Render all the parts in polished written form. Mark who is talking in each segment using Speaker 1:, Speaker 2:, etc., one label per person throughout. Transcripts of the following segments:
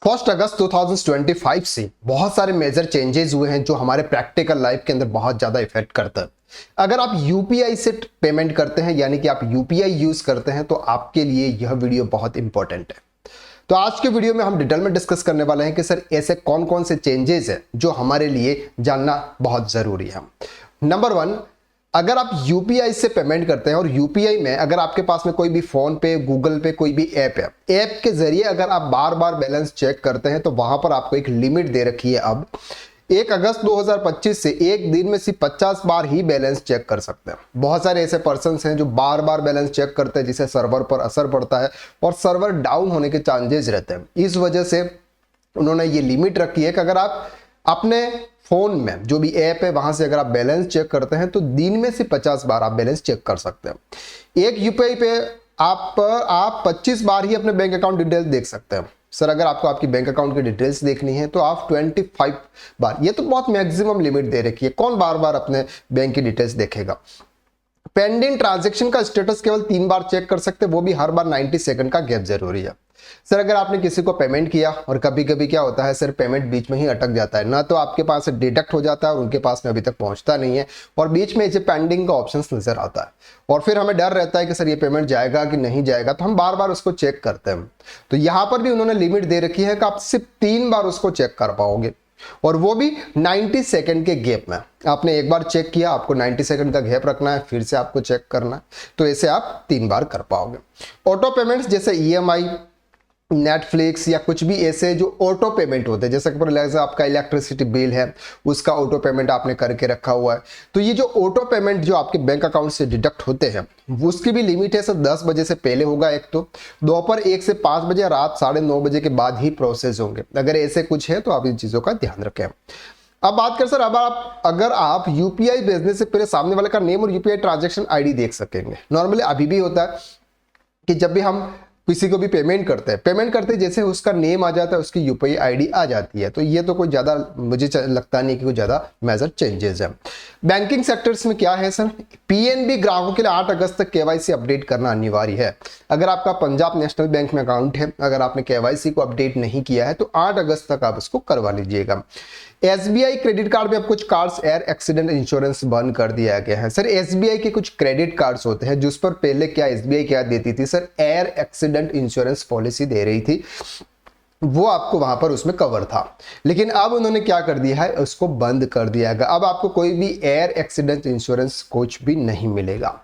Speaker 1: 1 अगस्त 2025 से बहुत सारे मेजर चेंजेस हुए हैं जो हमारे प्रैक्टिकल लाइफ के अंदर बहुत ज्यादा इफेक्ट करता है। अगर आप यूपीआई से पेमेंट करते हैं यानी कि आप यूपीआई यूज करते हैं तो आपके लिए यह वीडियो बहुत इंपॉर्टेंट है। तो आज के वीडियो में हम डिटेल में डिस्कस करने वाले हैं कि सर ऐसे कौन कौन से चेंजेस हैं जो हमारे लिए जानना बहुत जरूरी है। नंबर 1, अगर आप यूपीआई से पेमेंट करते हैं और यूपीआई में अगर आपके पास में कोई भी फोन पे, गूगल पे, कोई भी ऐप है, ऐप के जरिए अगर आप बार बार बैलेंस चेक करते हैं तो वहां पर आपको एक लिमिट दे रखी है। अब 1 अगस्त 2025 से एक दिन में सिर्फ 50 बार ही बैलेंस चेक कर सकते हैं। बहुत सारे ऐसे पर्सन्स हैं जो बार बार बैलेंस चेक करते हैं जिससे सर्वर पर असर पड़ता है और सर्वर डाउन होने के चांसेस रहते हैं। इस वजह से उन्होंने ये लिमिट रखी है कि अगर आप अपने फोन में जो भी ऐप है वहां से अगर आप बैलेंस चेक करते हैं तो दिन में से 50 बार आप बैलेंस चेक कर सकते हैं। एक यूपीआई पे आप 25 बार ही अपने बैंक अकाउंट डिटेल्स देख सकते हैं। सर अगर आपको आपकी बैंक अकाउंट की डिटेल्स देखनी है तो आप 25 बार, ये तो बहुत मैक्सिमम लिमिट दे रखी है। कौन बार बार अपने बैंक की डिटेल्स देखेगा। पेंडिंग ट्रांजैक्शन का स्टेटस केवल 3 बार चेक कर सकते हैं, वो भी हर बार 90 सेकंड का गैप जरूरी है। सर अगर आपने किसी को पेमेंट किया और कभी कभी क्या होता है सर, पेमेंट बीच में ही अटक जाता है, ना तो आपके पास से डिडक्ट हो जाता है और उनके पास में अभी तक पहुंचता नहीं है और बीच में ऐसे पेंडिंग का ऑप्शन नजर आता है और फिर हमें डर रहता है कि सर ये पेमेंट जाएगा कि नहीं जाएगा, तो हम बार बार उसको चेक करते हैं। तो यहां पर भी उन्होंने लिमिट दे रखी है कि आप सिर्फ 3 बार उसको चेक कर पाओगे और वो भी 90 सेकंड के गैप में। आपने एक बार चेक किया, आपको 90 सेकंड का गैप रखना है, फिर से आपको चेक करना है, तो ऐसे आप 3 बार कर पाओगे। ऑटो पेमेंट्स जैसे ईएमआई, नेटफ्लिक्स या कुछ भी ऐसे जो ऑटो पेमेंट होते हैं, जैसे कि आपका इलेक्ट्रिसिटी बिल है उसका ऑटो पेमेंट आपने करके रखा हुआ है, तो ये जो ऑटो पेमेंट जो आपके बैंक अकाउंट से डिडक्ट होते हैं उसकी भी लिमिट है। सर 10 बजे से पहले होगा, एक तो दोपहर 1 से 5 बजे, रात 9:30 बजे के बाद ही प्रोसेस होंगे। अगर ऐसे कुछ है तो आप इन चीजों का ध्यान रखें। अब बात कर सर, अब अगर आप यूपीआई भेजने से पहले सामने वाले का नेम और यूपीआई ट्रांजैक्शन आईडी देख सकेंगे। नॉर्मली अभी भी होता है कि जब भी हम किसी को भी पेमेंट करते हैं जैसे उसका नेम आ जाता है, उसकी यूपीआई आईडी आ जाती है। तो ये तो कोई ज्यादा मुझे लगता नहीं कि कोई ज्यादा मेजर चेंजेस है। बैंकिंग सेक्टर्स में क्या है सर, पीएनबी ग्राहकों के लिए 8 अगस्त तक केवाईसी अपडेट करना अनिवार्य है। अगर आपका पंजाब नेशनल बैंक में अकाउंट है, अगर आपने केवाईसी को अपडेट नहीं किया है तो 8 अगस्त तक आप इसको करवा लीजिएगा। एसबीआई क्रेडिट कार्ड में अब कुछ कार्ड्स एयर एक्सीडेंट इंश्योरेंस बंद कर दिया गया है। सर एसबीआई के कुछ क्रेडिट कार्ड्स होते हैं जिस पर पहले क्या एसबीआई क्या देती थी sir, air accident insurance policy दे रही थी, वो आपको वहां पर उसमें कवर था। लेकिन अब उन्होंने क्या कर दिया है, उसको बंद कर दिया गया। अब आपको कोई भी एयर एक्सीडेंट इंश्योरेंस कुछ भी नहीं मिलेगा।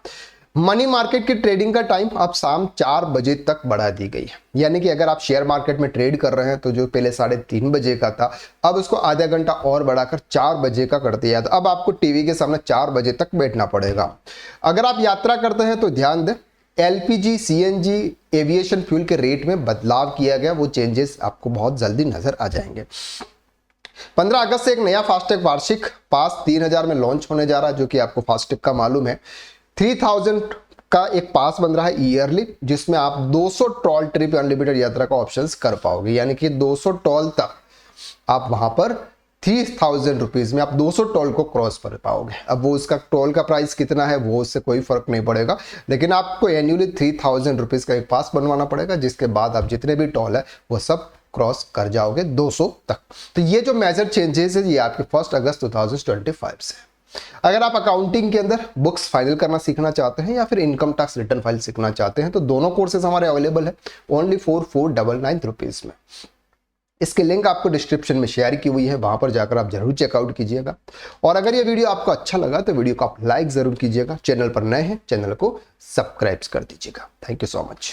Speaker 1: मनी मार्केट की ट्रेडिंग का टाइम अब शाम 4 बजे तक बढ़ा दी गई है। यानी कि अगर आप शेयर मार्केट में ट्रेड कर रहे हैं तो जो पहले 3:30 बजे का था, अब उसको आधा घंटा और बढ़ाकर 4 बजे का कर दिया। तो अब आपको टीवी के सामने 4 बजे तक बैठना पड़ेगा। अगर आप यात्रा करते हैं तो ध्यान दें, एलपीजी, सीएनजी, एविएशन फ्यूल के रेट में बदलाव किया गया, वो चेंजेस आपको बहुत जल्दी नजर आ जाएंगे। 15 अगस्त से एक नया फास्टैग वार्षिक पास 3000 में लॉन्च होने जा रहा है, जो कि आपको फास्टैग का मालूम है। 3000 का एक पास बन रहा है ईयरली, जिसमें आप 200 टोल ट्रिप अनलिमिटेड यात्रा का ऑप्शंस कर पाओगे। यानी कि 200 टोल तक आप वहां पर 3000 रुपीज में आप 200 टोल को क्रॉस कर पाओगे। अब वो उसका टोल का प्राइस कितना है वो उससे कोई फर्क नहीं पड़ेगा, लेकिन आपको एनुअली 3000 रुपीज का एक पास बनवाना पड़ेगा, जिसके बाद आप जितने भी टोल है वो सब क्रॉस कर जाओगे 200 तक। तो ये जो मेजर चेंजेस है ये आपके 1 अगस्त 2025 से। अगर आप अकाउंटिंग के अंदर बुक्स फाइनल करना सीखना चाहते हैं या फिर इनकम टैक्स रिटर्न फाइल सीखना चाहते हैं तो दोनों कोर्सेज हमारे अवेलेबल है ओनली 4499 रुपीज में। इसके लिंक आपको डिस्क्रिप्शन में शेयर की हुई है, वहां पर जाकर आप जरूर चेकआउट कीजिएगा। और अगर ये वीडियो आपको अच्छा लगा तो वीडियो को आप लाइक जरूर कीजिएगा। चैनल पर नए हैं, चैनल को सब्सक्राइब कर दीजिएगा। Thank you so much.